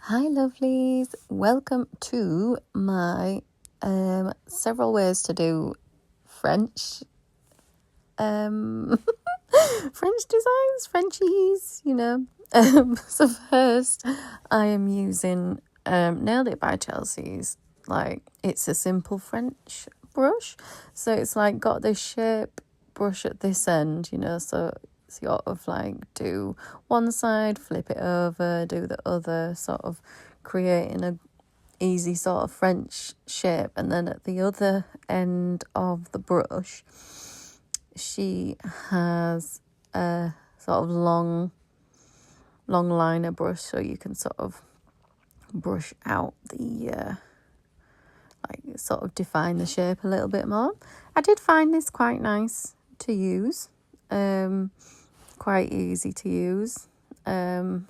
Hi lovelies, welcome to my several ways to do French French designs, Frenchies, so first I am using Nailed It by Chelsea's, it's a simple French brush, so it's got this shape brush at this end, so sort of do one side, flip it over, do the other, sort of creating a easy sort of French shape. And then at the other end of the brush, she has a sort of long liner brush, so you can sort of brush out the sort of define the shape a little bit more. I did find this quite nice to use, quite easy to use, and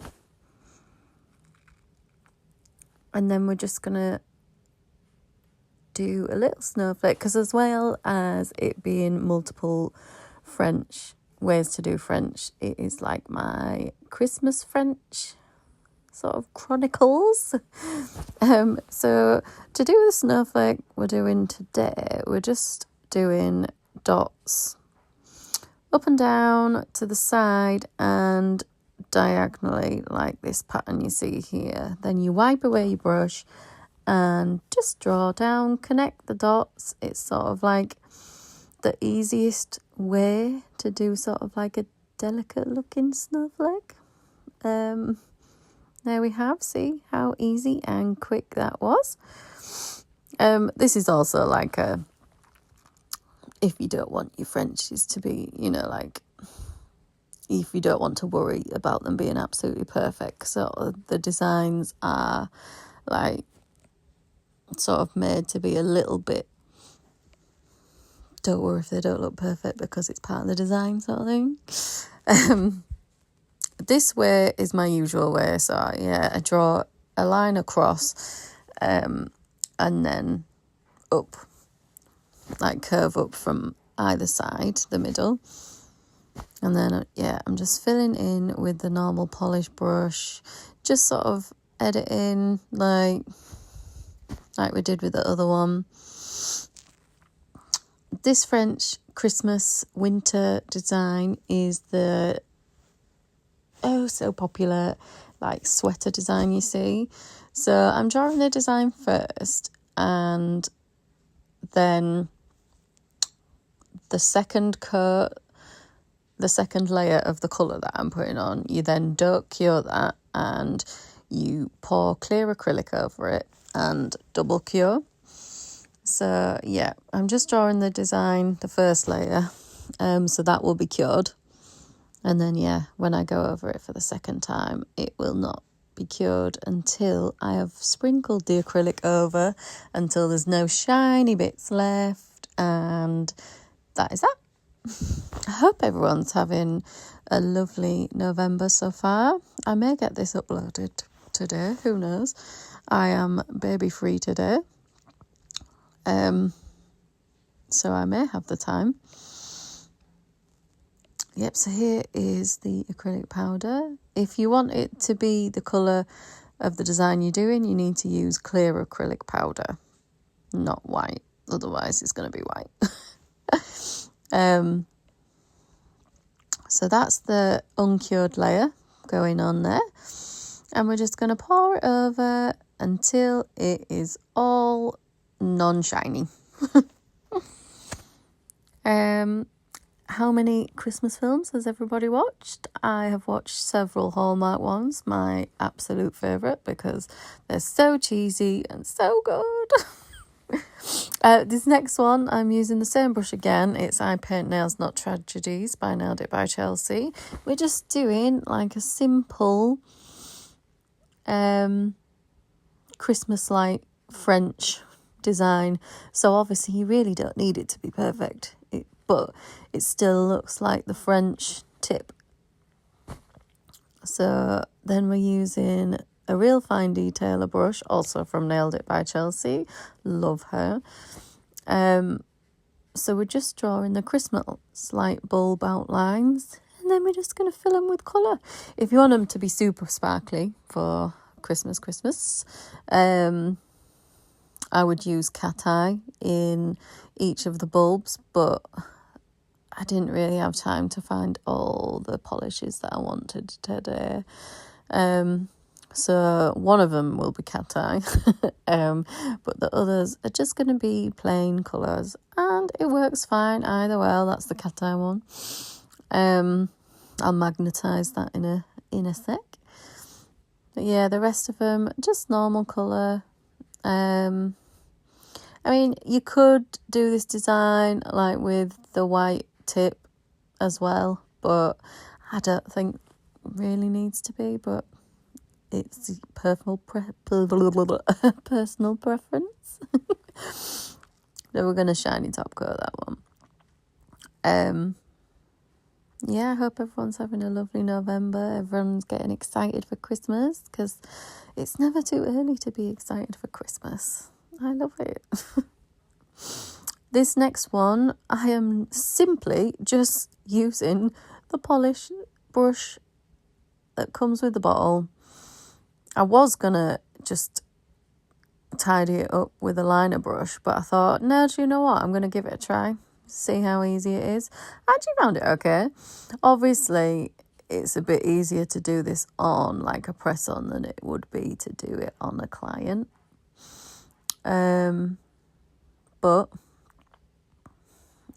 then we're just gonna do a little snowflake, because as well as it being multiple French ways to do French, it is like my Christmas French sort of chronicles. So to do the snowflake we're doing today, we're just doing dots up and down to the side and diagonally, like this pattern you see here. Then you wipe away your brush and just draw down, connect the dots. It's sort of like the easiest way to do sort of like a delicate looking snowflake. There we have, see how easy and quick that was. This is also like a, if you don't want your Frenchies to be, if you don't want to worry about them being absolutely perfect. So the designs are sort of made to be a little bit, don't worry if they don't look perfect because it's part of the design sort of thing. This way is my usual way. So I draw a line across and then up, curve up from either side, the middle. And then, I'm just filling in with the normal polish brush, just sort of editing like we did with the other one. This French Christmas winter design is the so popular sweater design you see. So I'm drawing the design first, and then the second coat, the second layer of the colour that I'm putting on, you then don't cure that and you pour clear acrylic over it and double cure. So I'm just drawing the design, the first layer, so that will be cured. And then when I go over it for the second time, it will not be cured until I have sprinkled the acrylic over until there's no shiny bits left, and that is that. I hope everyone's having a lovely November so far. I may get this uploaded today, who knows. I am baby free today, so I may have the time. Yep, so here is the acrylic powder. If you want it to be the colour of the design you're doing, you need to use clear acrylic powder, not white. Otherwise it's going to be white. So that's the uncured layer going on there. And we're just going to pour it over until it is all non-shiny. How many Christmas films has everybody watched? I have watched several Hallmark ones, my absolute favourite, because they're so cheesy and so good. This next one, I'm using the same brush again. It's I Paint Nails Not Tragedies by Nailed It by Chelsea. We're just doing a simple Christmas-like French design. So obviously you really don't need it to be perfect, but it still looks like the French tip. So then we're using a real fine detailer brush, also from Nailed It by Chelsea. Love her. So we're just drawing the Christmas light bulb outlines, and then we're just going to fill them with colour. If you want them to be super sparkly for Christmas. I would use cat eye in each of the bulbs, but I didn't really have time to find all the polishes that I wanted today. So one of them will be cat eye, but the others are just going to be plain colours, and it works fine either way. That's the cat eye one. I'll magnetise that in a sec. But yeah, the rest of them just normal colour. I mean, you could do this design like with the white tip as well, but I don't think really needs to be, but it's personal personal preference. So we're going to shiny top coat that one. Yeah, I hope everyone's having a lovely November. Everyone's getting excited for Christmas, because it's never too early to be excited for Christmas. I love it. This next one, I am simply just using the polish brush that comes with the bottle. I was going to just tidy it up with a liner brush, but I thought, no, do you know what? I'm going to give it a try, see how easy it is. I actually found it okay. Obviously, it's a bit easier to do this on like a press-on than it would be to do it on a client. But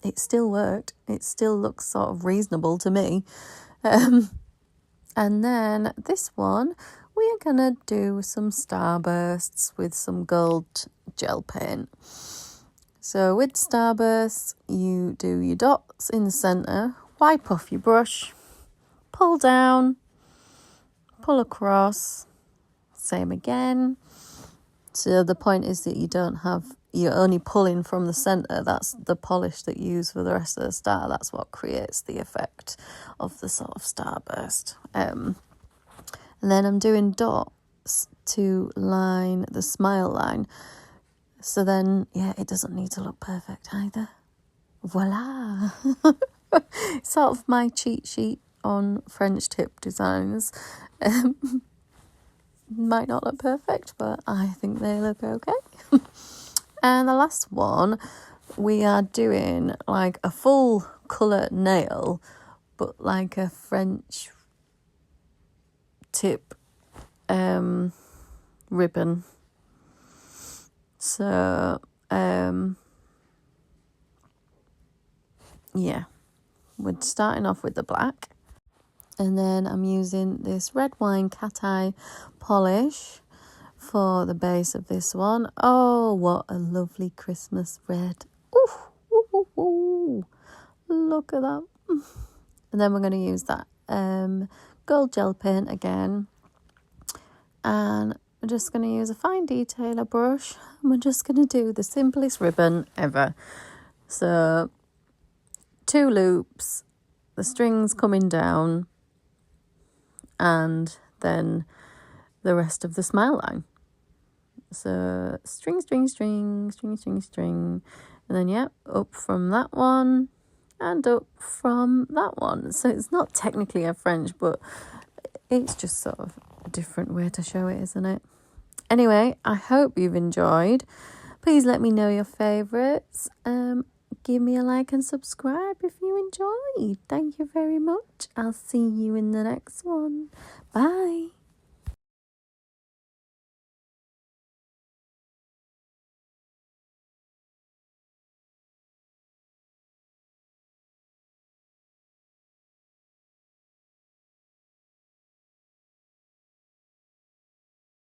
it still worked. It still looks sort of reasonable to me. And then this one, we are going to do some starbursts with some gold gel paint. So with starbursts, you do your dots in the centre, wipe off your brush, pull down, pull across, same again. So the point is that you're only pulling from the centre. That's the polish that you use for the rest of the star. That's what creates the effect of the sort of starburst. And then I'm doing dots to line the smile line. So then, yeah, it doesn't need to look perfect either. Voila! Sort of my cheat sheet on French tip designs. Might not look perfect, but I think they look okay. And the last one, we are doing like a full colour nail, but like a French tip ribbon. So, yeah, we're starting off with the black. And then I'm using this red wine cat eye polish for the base of this one. Oh, what a lovely Christmas red. Ooh, ooh, ooh, ooh. Look at that. And then we're going to use that gold gel paint again. And we're just going to use a fine detailer brush. And we're just going to do the simplest ribbon ever. So 2 loops, the strings coming down, and then the rest of the smile line. So string, string, string, string, string, string, and then yeah, up from that one and up from that one. So it's not technically a French, but it's just sort of a different way to show it, isn't it? Anyway, I hope you've enjoyed. Please let me know your favourites. Give me a like and subscribe if you enjoyed. Thank you very much. I'll see you in the next one. Bye.